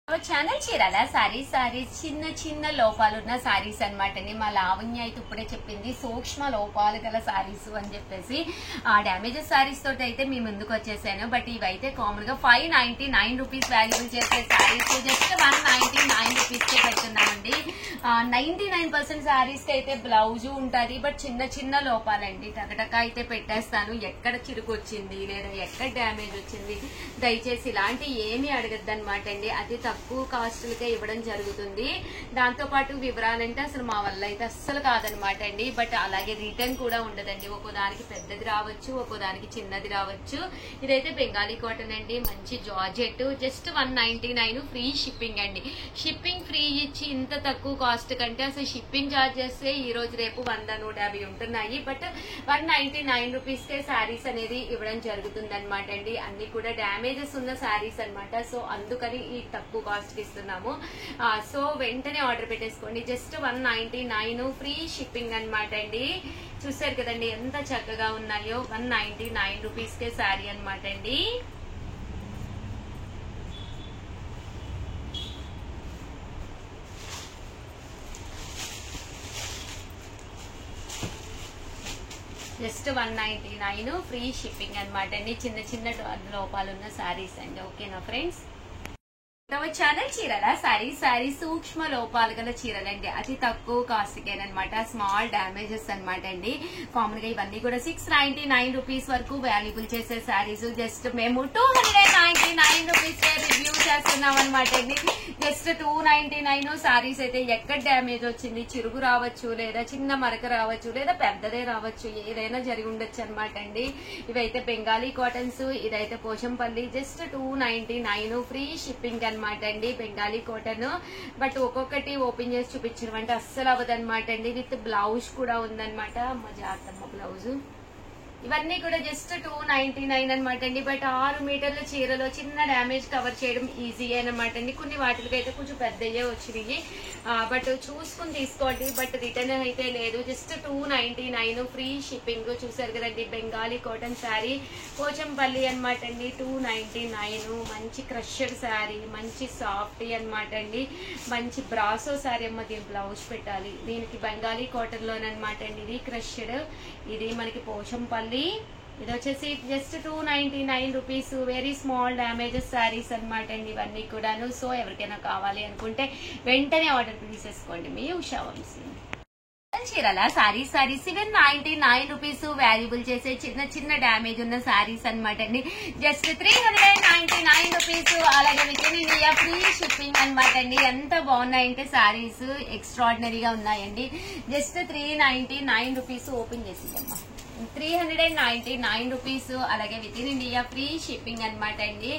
Channel Chirala saris చిన్న చిన్న లోపాలున్న సారీస్ అనమాట అండి. మా లావణ్య అయితే ఇప్పుడే చెప్పింది సూక్ష్మ లోపాలు గల సారీస్ అని చెప్పేసి. ఆ డ్యామేజెస్ సారీస్ తోటి అయితే మీ ముందుకు వచ్చేసాను. బట్ ఇవైతే కామన్ గా 599 రూపీస్ వాల్యూబుల్ చేసే సారీస్ జస్ట్ 199 రూపీస్ కే పెడుతున్నామండి. 99% సారీస్ కి అయితే బ్లౌజ్ ఉంటది, బట్ చిన్న చిన్న లోపాలండి. టకటక అయితే పెట్టేస్తాను. ఎక్కడ చిరుకు వచ్చింది లేదా ఎక్కడ డ్యామేజ్ వచ్చింది దయచేసి ఇలాంటి ఏమీ అడగద్దు అనమాట అండి. అది తక్కువ కాస్టులకే ఇవ్వడం జరుగుతుంది. దాంతో పాటు వివరాలంటే అసలు మా వల్ల అయితే అస్సలు కాదనమాట అండి. బట్ అలాగే రిటర్న్ కూడా ఉండదండి. ఒక్కోదానికి పెద్దది రావచ్చు, ఒక్కోదానికి చిన్నది రావచ్చు. ఇదైతే బెంగాలీ కాటన్ అండి, మంచి జార్జెట్. జస్ట్ 199 ఫ్రీ షిప్పింగ్ అండి. షిప్పింగ్ ఫ్రీ ఇచ్చి ఇంత తక్కువ కాస్ట్ కంటే అసలు షిప్పింగ్ చార్జెస్ ఈ రోజు రేపు 100-150 ఉంటున్నాయి. బట్ 199 రూపీస్ కే శారీస్ అనేది ఇవ్వడం జరుగుతుంది అనమాట అండి. అన్ని కూడా డ్యామేజెస్ ఉన్న శారీస్ అనమాట. సో అందుకని ఈ తక్కువ కాస్ట్ కి ఇస్తున్నాము. సో వెంటనే ఆర్డర్ పెట్టేసుకోండి. జస్ట్ 199 ఫ్రీ షిప్పింగ్ అనమాట అండి. చూసారు కదండి ఎంత చక్కగా ఉన్నాయో. 199 రూపీస్ కే శారీ అనమాట అండి. జస్ట్ 199 ఫ్రీ షిప్పింగ్ అనమాట అండి. చిన్న చిన్న లోపాలున్న శారీస్ అండి. ఓకేనా ఫ్రెండ్స్? ఛానల్ చీరల సారీ సూక్ష్మ లోపాలు గల చీరలండి. అతి తక్కువ కాస్ట్ కేనమాట. స్మాల్ డ్యామేజెస్ అనమాట అండి. కామన్ గా ఇవన్నీ కూడా 699 రూపీస్ వరకు వాల్యుబుల్ చేసే శారీస్ జస్ట్ మేము 299 రూపీస్ రివ్యూ చేస్తున్నాం అనమాట అండి. జస్ట్ 299 శారీస్ అయితే ఎక్కడ డ్యామేజ్ వచ్చింది, చిరుగు రావచ్చు, లేదా చిన్న మరక రావచ్చు, లేదా పెద్దదే రావచ్చు, ఏదైనా జరిగి ఉండొచ్చు అనమాట అండి. ఇవైతే బెంగాలీ కాటన్స్, ఇదైతే పోచంపల్లి. జస్ట్ 299 ఫ్రీ షిప్పింగ్ అనమాట అండి. బెంగాలీ కాటన్. బట్ ఒక్కొక్కటి ఓపెన్ చేసి చూపించడం అంటే అస్సలు అవ్వదన్నమాట అండి. విత్ బ్లౌజ్ కూడా ఉందన్నమాట. జాతమ్మ బ్లౌజ్. ఇవన్నీ కూడా జస్ట్ 299 అనమాట అండి. బట్ 6 మీటర్ల చీరలో చిన్న డ్యామేజ్ కవర్ చేయడం ఈజీ అనమాట అండి. కొన్ని వాటికి అయితే కొంచెం పెద్దయ్యే వచ్చినాయి. బట్ చూసుకుని తీసుకోండి. బట్ రిటర్న్ అయితే లేదు. Just 299 free shipping. చూసారు కదండి బెంగాలీ కాటన్ శారీ, పోచంపల్లి అనమాట అండి. 299 మంచి క్రషర్ శారీ, మంచి సాఫ్ట్ అనమాట అండి. మంచి బ్రాసో శారీ అమ్మ. దీని బ్లౌజ్ పెట్టాలి. దీనికి బెంగాలీ కాటన్ లోనమాట అండి. ఇది క్రషర్, ఇది మనకి పోచంపల్లి. ఇది వచ్చేసి just 299 rupees. Very small damages saris అనమాట అండి ఇవన్నీ కూడాను. సో ఎవరికైనా కావాలి అనుకుంటే వెంటనే ఆర్డర్ తీసేసుకోండి. మీ ఉషా వంశీ చీరల సారీ 799 రూపీస్ వాల్యుబుల్ చేసే చిన్న చిన్న డ్యామేజ్ ఉన్న శారీస్ అనమాట అండి. Just 399 rupees. అలాగే within India free shipping అనమాట అండి. ఎంత బాగున్నాయంటే శారీస్ ఎక్స్ట్రాడినరీగా ఉన్నాయండి. Just 399 rupees. ఓపెన్ చేసిందమ్మా. 399 రూపీస్. అలాగే within India free shipping అనమాట అండి.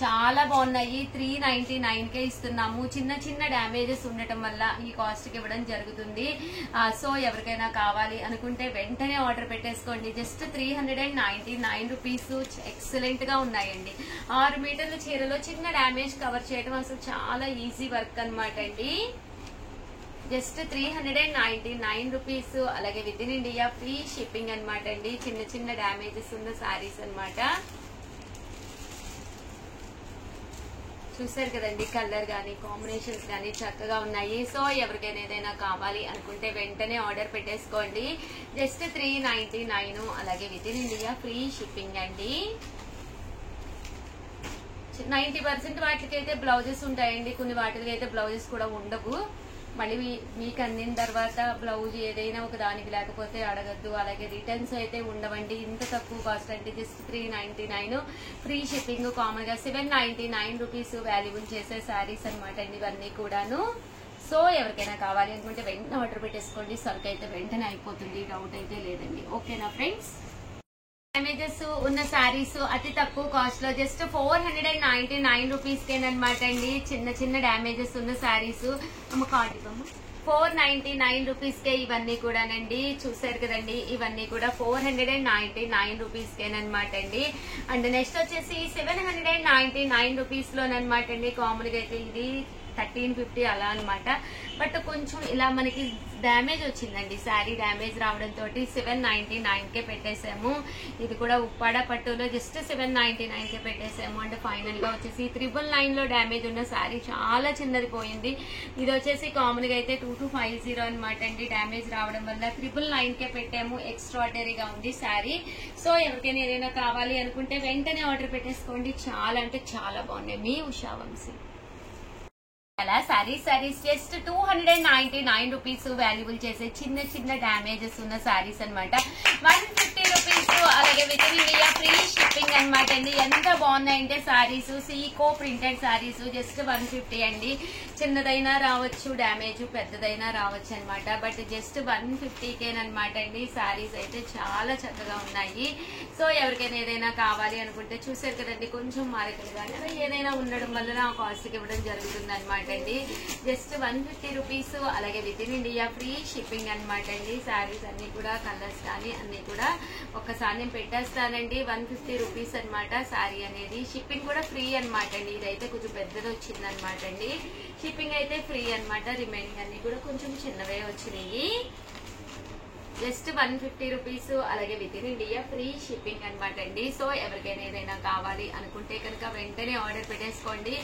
చాలా బాగున్నాయి. 399 కే ఇస్తున్నాము. చిన్న చిన్న డ్యామేజెస్ ఉండటం వల్ల ఈ కాస్ట్ కి ఇవ్వడం జరుగుతుంది. సో ఎవరికైనా కావాలి అనుకుంటే వెంటనే ఆర్డర్ పెట్టేసుకోండి. Just 399 rupees. ఎక్సలెంట్ గా ఉన్నాయండి. 6 మీటర్ల చీరలో చిన్న డ్యామేజ్ కవర్ చేయడం అసలు చాలా ఈజీ వర్క్ అనమాట అండి. Just 399 rupees. అలాగే within India free shipping అనమాట అండి. చిన్న చిన్న డ్యామేజెస్ ఉన్న శారీస్ అనమాట. చూసారు కదండి కలర్ గానీ కాంబినేషన్స్ గానీ చక్కగా ఉన్నాయి. సో ఎవరికైనా ఏదైనా కావాలి అనుకుంటే వెంటనే ఆర్డర్ పెట్టేసుకోండి. జస్ట్ 399. అలాగే within India free shipping అండి. 90% వాటికైతే బ్లౌజెస్ ఉంటాయండి. కొన్ని వాటికి అయితే బ్లౌజెస్ కూడా ఉండవు. మళ్ళీ మీకు అందిన తర్వాత బ్లౌజ్ ఏదైనా ఒక దానికి లేకపోతే అడగద్దు. అలాగే రిటర్న్స్ అయితే ఉండవండి. ఇంత తక్కువ కాస్ట్ అంటే జస్ట్ 399 ఫ్రీ షిప్పింగ్. కామన్ గా 799 రూపీస్ వాల్యుబుల్ చేసే శారీస్ అనమాట అండి ఇవన్నీ కూడాను. సో ఎవరికైనా కావాలి అనుకుంటే వెంటనే ఆర్డర్ పెట్టేసుకోండి. సరుకు అయితే వెంటనే అయిపోతుంది. డౌట్ అయితే లేదండి. ఓకేనా ఫ్రెండ్స్? డ్యామేజెస్ ఉన్న శారీస్ అతి తక్కువ కాస్ట్ లో జస్ట్ 499 రూపీస్ కేనమాట అండి. చిన్న చిన్న డ్యామేజెస్ ఉన్న శారీస్ అమ్మ కార్డు 499 రూపీస్ కే ఇవన్నీ కూడానండి. చూసారు కదండి ఇవన్నీ కూడా 499 రూపీస్ కేనమాట అండి. అండ్ నెక్స్ట్ వచ్చేసి 799 రూపీస్ లోనమాట అండి. కామన్ గా అయితే ఇది 1350 అలా అనమాట. బట్ కొంచెం ఇలా మనకి డ్యామేజ్ వచ్చిందండి, శారీ డ్యామేజ్ రావడంతో 799కే పెట్టేసాము. ఇది కూడా ఉప్పాడ పట్టులో జస్ట్ 799కే పెట్టేసాము. అంటే ఫైనల్ గా వచ్చేసి 999 లో డ్యామేజ్ ఉన్న శారీ చాలా చిన్నది పోయింది. ఇది వచ్చేసి కామన్ గా అయితే 2250 అనమాట అండి. డ్యామేజ్ రావడం వల్ల 999కే పెట్టాము. ఎక్స్ట్రాడనరీగా ఉంది శారీ. సో ఎవరికైనా ఏదైనా కావాలి అనుకుంటే వెంటనే ఆర్డర్ పెట్టేసుకోండి. చాలా అంటే చాలా బాగున్నాయి. మీ ఉషా వంశీ అలా సారీస్ జస్ట్ 299 రూపీస్ వాల్యుబుల్ చేసే చిన్న చిన్న డ్యామేజెస్ ఉన్న సారీస్ అనమాట. 150 రూపీస్. అలాగే within India free shipping అనమాట అండి. ఎంత బాగున్నాయంటే సారీస్ సీకో ప్రింటెడ్ సారీస్ జస్ట్ 150 అండి. చిన్నదైనా రావచ్చు డ్యామేజ్, పెద్దదైనా రావచ్చు అనమాట. బట్ జస్ట్ 150కేనమాట అండి. సారీస్ అయితే చాలా చక్కగా ఉన్నాయి. సో ఎవరికైనా ఏదైనా కావాలి అనుకుంటే చూసారు కదండి, కొంచెం మార్కెట్ కానీ ఏదైనా ఉండడం వల్ల నా కాస్ట్కి ఇవ్వడం జరుగుతుంది అనమాట అండి. Just 150 rupees. అలాగే within India free shipping అనమాట అండి. శారీస్ అన్ని కూడా కలర్స్ కానీ అన్ని కూడా ఒక్కసారి నేను పెట్టేస్తానండి. 150 రూపీస్ అనమాట శారీ అనేది. షిప్పింగ్ కూడా ఫ్రీ అనమాట అండి. ఇదైతే కొంచెం పెద్దది వచ్చింది అనమాట అండి. షిప్పింగ్ అయితే ఫ్రీ అనమాట. రిమైనింగ్ అన్ని కూడా కొంచెం చిన్నవే వచ్చినాయి. Just 150 rupees. అలాగే within India free shipping అనమాట అండి. సో ఎవరికైనా ఏదైనా కావాలి అనుకుంటే కనుక వెంటనే ఆర్డర్ పెట్టేసుకోండి.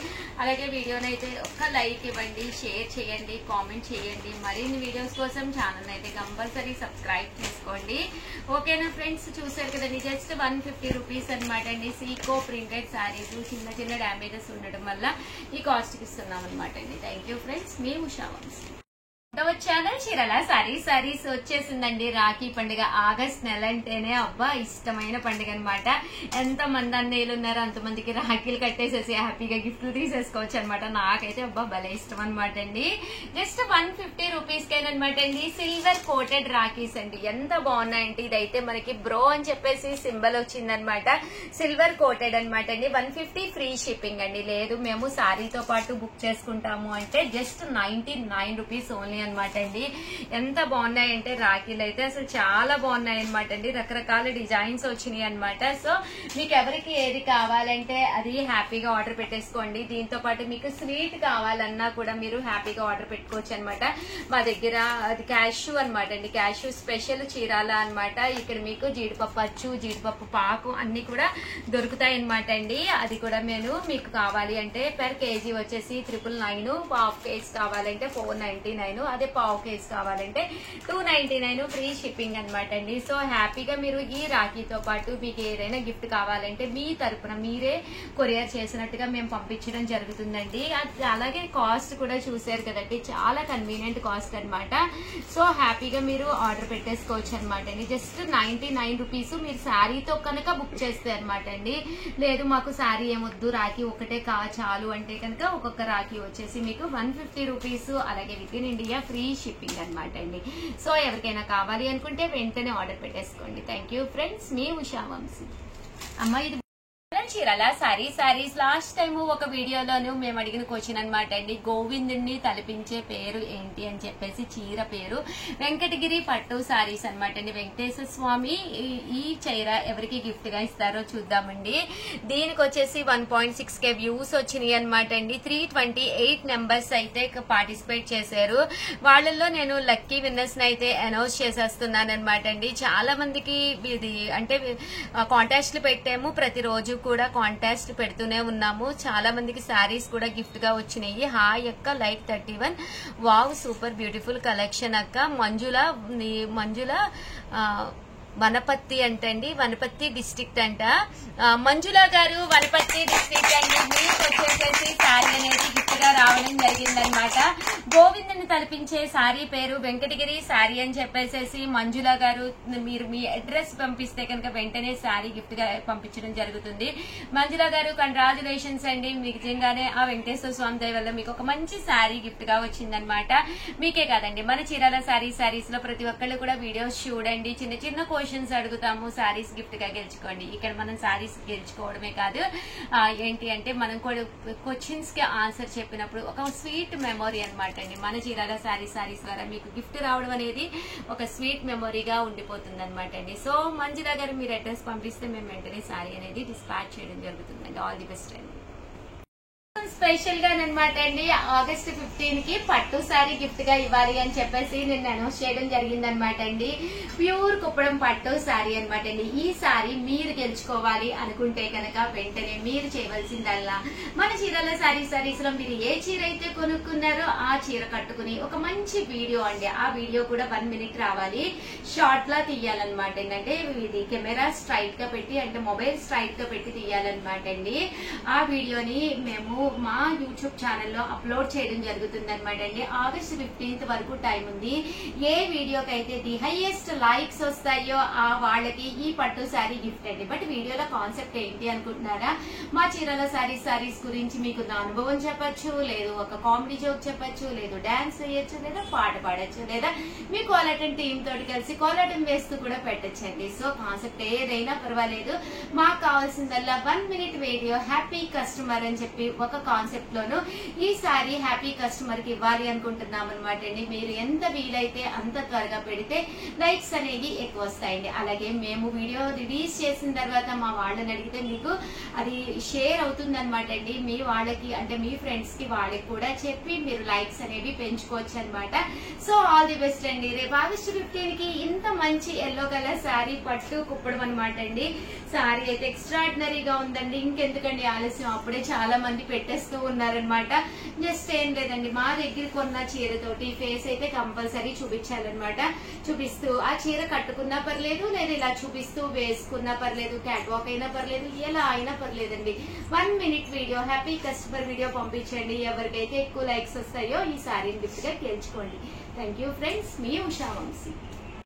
అలాగే వీడియోనైతే ఒక్క లైక్ ఇవ్వండి, షేర్ చేయండి, కామెంట్ చేయండి. మరిన్ని వీడియోస్ కోసం ఛానల్ అయితే కంపల్సరీ సబ్స్క్రైబ్ చేసుకోండి. ఓకేనా ఫ్రెండ్స్, చూసారు కదండి జస్ట్ 150 రూపీస్ అనమాట అండి. సీకో ప్రింటెడ్ శారీస్ చిన్న చిన్న డ్యామేజెస్ ఉండడం వల్ల ఈ కాస్ట్కి ఇస్తున్నాం అనమాట అండి. థ్యాంక్ యూ ఫ్రెండ్స్, మీ ఉషా వంశీ. ఛానల్ చీరల సారీస్ వచ్చేసిందండి. రాఖీ పండుగ ఆగస్ట్ నెల అంటేనే అబ్బా ఇష్టమైన పండుగ అనమాట. ఎంత మంది అన్నయ్యలు ఉన్నారో అంతమందికి రాఖీలు కట్టేసేసి హ్యాపీగా గిఫ్ట్లు తీసేసుకోవచ్చు అనమాట. నాకైతే అబ్బా భలే ఇష్టం అనమాట అండి. జస్ట్ 150 రూపీస్కేనమాట అండి. సిల్వర్ కోటెడ్ రాఖీస్ అండి. ఎంత బాగున్నాయంటే ఇదైతే మనకి బ్రో అని చెప్పేసి సింబల్ వచ్చిందనమాట. సిల్వర్ కోటెడ్ అనమాట అండి. 150 ఫ్రీ షిప్పింగ్ అండి. లేదు మేము శారీతో పాటు బుక్ చేసుకుంటాము అంటే జస్ట్ 99 రూపీస్ ఓన్లీ అనమాట అండి. ఎంత బాగున్నాయంటే రాఖీలు అయితే అసలు చాలా బాగున్నాయి అనమాట అండి. రకరకాల డిజైన్స్ వచ్చినాయి అనమాట. సో మీకు ఎవరికి ఏది కావాలంటే అది హ్యాపీగా ఆర్డర్ పెట్టేసుకోండి. దీంతో పాటు మీకు స్వీట్ కావాలన్నా కూడా మీరు హ్యాపీగా ఆర్డర్ పెట్టుకోవచ్చు అనమాట. మా దగ్గర అది క్యాష్యూ అనమాట అండి. క్యాష్యూ స్పెషల్ చీరాల అనమాట. ఇక్కడ మీకు జీడిపప్పు అచ్చు, జీడిపప్పు పాకు అన్ని కూడా దొరుకుతాయి అనమాట అండి. అది కూడా నేను మీకు కావాలి అంటే per కేజీ వచ్చేసి 999, హాఫ్ కేజీ కావాలంటే 499, అదే పావు కేజీ కావాలంటే 299 ఫ్రీ షిప్పింగ్ అనమాట అండి. సో హ్యాపీగా మీరు ఈ రాఖీతో పాటు మీకు ఏదైనా గిఫ్ట్ కావాలంటే మీ తరపున మీరే కొరియర్ చేసినట్టుగా మేము పంపించడం జరుగుతుందండి. అలాగే కాస్ట్ కూడా చూసారు కదండి, చాలా కన్వీనియంట్ కాస్ట్ అనమాట. సో హ్యాపీగా మీరు ఆర్డర్ పెట్టేసుకోవచ్చు అనమాట అండి. జస్ట్ 99 రూపీస్ మీరు శారీతో కనుక బుక్ చేస్తే అనమాట అండి. లేదు మాకు శారీ ఏమొద్దు రాఖీ ఒకటే చాలు అంటే కనుక ఒక్కొక్క రాఖీ వచ్చేసి మీకు 150 రూపీస్. అలాగే within India free shipping అనమాట అండి. సో ఎవరికైనా కావాలి అనుకుంటే వెంటనే ఆర్డర్ పెట్టేసుకోండి. థ్యాంక్ యూ ఫ్రెండ్స్, మీ ఉషా వంశీ. అమ్మ ఇది చీరల సారీస్ లాస్ట్ టైం ఒక వీడియోలోను మేము అడిగిన క్వశ్చన్ అనమాట అండి. గోవిందుని తలపించే పేరు ఏంటి అని చెప్పేసి చీర పేరు వెంకటగిరి పట్టు సారీస్ అనమాట అండి. వెంకటేశ్వర స్వామి ఈ చీర ఎవరికి గిఫ్ట్ గా ఇస్తారో చూద్దామండి. దీనికి వచ్చేసి 1.6K వ్యూస్ వచ్చినాయి అనమాట అండి. 328 మెంబర్స్ అయితే పార్టిసిపేట్ చేశారు. వాళ్ళల్లో నేను లక్కీ విన్నర్స్ అయితే అనౌన్స్ చేసేస్తున్నాను అనమాట అండి. చాలా మందికి ఇది అంటే కాంటాక్ట్లు పెట్టాము, ప్రతిరోజు కూడా కాంటాక్ట్ పెడుతూనే ఉన్నాము. చాలా మందికి శారీస్ కూడా గిఫ్ట్ గా వచ్చినాయి. హాయ్ అక్క, like 31, wow super beautiful collection అక్క. మంజుల వనపత్తి అంటండి, వనపత్తి డిస్ట్రిక్ట్ అంట. మంజుల గారు వనపత్తి డిస్ట్రిక్ట్ అండి. మీకు వచ్చేసేసి శారీ అనేది గిఫ్ట్ గా రావడం జరిగిందనమాట. గోవిందుని తలపించే శారీ పేరు వెంకటగిరి శారీ అని చెప్పేసేసి మంజుల గారు మీరు మీ అడ్రస్ పంపిస్తే కనుక వెంటనే శారీ గిఫ్ట్ గా పంపించడం జరుగుతుంది. మంజుల గారు కంగ్రాచులేషన్స్ అండి. మీకు నిజంగానే ఆ వెంకటేశ్వర స్వామి దయ వల్ల మీకు ఒక మంచి శారీ గిఫ్ట్ గా వచ్చిందనమాట. మీకే కాదండి మన చీరాల సారీస్ లో ప్రతి ఒక్కళ్ళు కూడా వీడియోస్ చూడండి. చిన్న చిన్న క్వశ్చన్స్ అడుగుతాము, శారీస్ గిఫ్ట్ గా గెలుచుకోండి. ఇక్కడ మనం శారీస్ గెలుచుకోవడమే కాదు, ఏంటి అంటే మనం కూడా క్వశ్చన్స్ కి ఆన్సర్ చెప్పినప్పుడు ఒక స్వీట్ మెమొరీ అనమాట అండి. మన చీరాల సారీస్ ద్వారా మీకు గిఫ్ట్ రావడం అనేది ఒక స్వీట్ మెమొరీగా ఉండిపోతుంది అనమాట అండి. సో మంజుల గారు మీరు అడ్రస్ పంపిస్తే మేము వెంటనే శారీ అనేది డిస్పాచ్ చేయడం జరుగుతుందండి. ఆల్ ది బెస్ట్ అండి. స్పెషల్ గా అనమాట అండి ఆగస్ట్ 15 కి పట్టు సారీ గిఫ్ట్ గా ఇవ్వాలి అని చెప్పేసి నేను అనౌన్స్ చేయడం జరిగింది అనమాట అండి. ప్యూర్ కుప్పడం పట్టు సారీ అనమాట అండి. ఈ సారీ మీరు గెలుచుకోవాలి అనుకుంటే కనుక వెంటనే మీరు చేయవలసిందల్లా మన చీరల సారీస్ లో మీరు ఏ చీర అయితే కొనుక్కున్నారో ఆ చీర కట్టుకుని ఒక మంచి వీడియో అండి, ఆ వీడియో కూడా 1 minute రావాలి, షార్ట్ లా తీయాలన్నమాట. ఏంటంటే ఇది కెమెరా స్ట్రైట్ గా పెట్టి అంటే మొబైల్ స్ట్రైట్ గా పెట్టి తీయాలన్నమాట అండి. ఆ వీడియోని మేము మా యూట్యూబ్ ఛానల్లో అప్లోడ్ చేయడం జరుగుతుంది అనమాట అండి. ఆగస్ట్ 15 వరకు టైం ఉంది. ఏ వీడియోకి అయితే ది హైయెస్ట్ లైక్స్ వస్తాయో ఆ వాళ్ళకి ఈ పట్టు శారీ గిఫ్ట్ అండి. బట్ వీడియోలో కాన్సెప్ట్ ఏంటి అనుకుంటున్నారా? మా చీరల సారీస్ గురించి మీకు నా అనుభవం చెప్పచ్చు, లేదు ఒక కామెడీ జోక్ చెప్పచ్చు, లేదు డాన్స్ వేయచ్చు, లేదా పాట పాడచ్చు, లేదా మీ కోలాటం టీమ్ తోటి కలిసి కోలాటం వేస్తూ కూడా పెట్టచ్చండి. సో కాన్సెప్ట్ ఏదైనా పర్వాలేదు, మాకు కావాల్సిందల్లా 1 minute వీడియో హ్యాపీ కస్టమర్ అని చెప్పి ఒక కాన్సెప్ట్ లోను ఈ సారీ హ్యాపీ కస్టమర్ కి ఇవ్వాలి అనుకుంటున్నాం అనమాట అండి. మీరు ఎంత వీలైతే అంత త్వరగా పెడితే లైక్స్ అనేవి ఎక్కువ వస్తాయండి. అలాగే మేము వీడియో రిలీజ్ చేసిన తర్వాత మా వాళ్ళని అడిగితే మీకు అది షేర్ అవుతుంది అనమాట అండి. మీ వాళ్ళకి అంటే మీ ఫ్రెండ్స్ కి వాళ్ళకి కూడా చెప్పి మీరు లైక్స్ అనేవి పెంచుకోవచ్చు అనమాట. సో ఆల్ ది బెస్ట్ అండి. రేపు ఆగస్ట్ 15 కి ఇంత మంచి ఎల్లో కలర్ శారీ పట్టు కుప్పడం అనమాట అండి. శారీ అయితే ఎక్స్ట్రాడినరీగా ఉందండి. ఇంకెందుకండి ఆలస్యం, అప్పుడే చాలా మంది పెట్టేస్తూ ఉన్నారనమాట. జస్ట్ ఏం లేదండి, మా దగ్గర కొన్న చీరతోటి ఫేస్ అయితే కంపల్సరీ చూపించాలన్నమాట. చూపిస్తూ ఆ చీర కట్టుకున్నా పర్లేదు, లేదా ఇలా చూపిస్తూ వేసుకున్నా పర్లేదు, క్యాట్ వాక్ అయినా పర్లేదు, ఎలా అయినా పర్లేదండి. 1 minute video happy customer video పంపించండి. ఎవరికైతే ఎక్కువ లైక్స్ వస్తాయో ఈ సారీని గిఫ్ట్ గా గెలుచుకోండి. థ్యాంక్ యూ ఫ్రెండ్స్, మీ ఉషా వంశీ.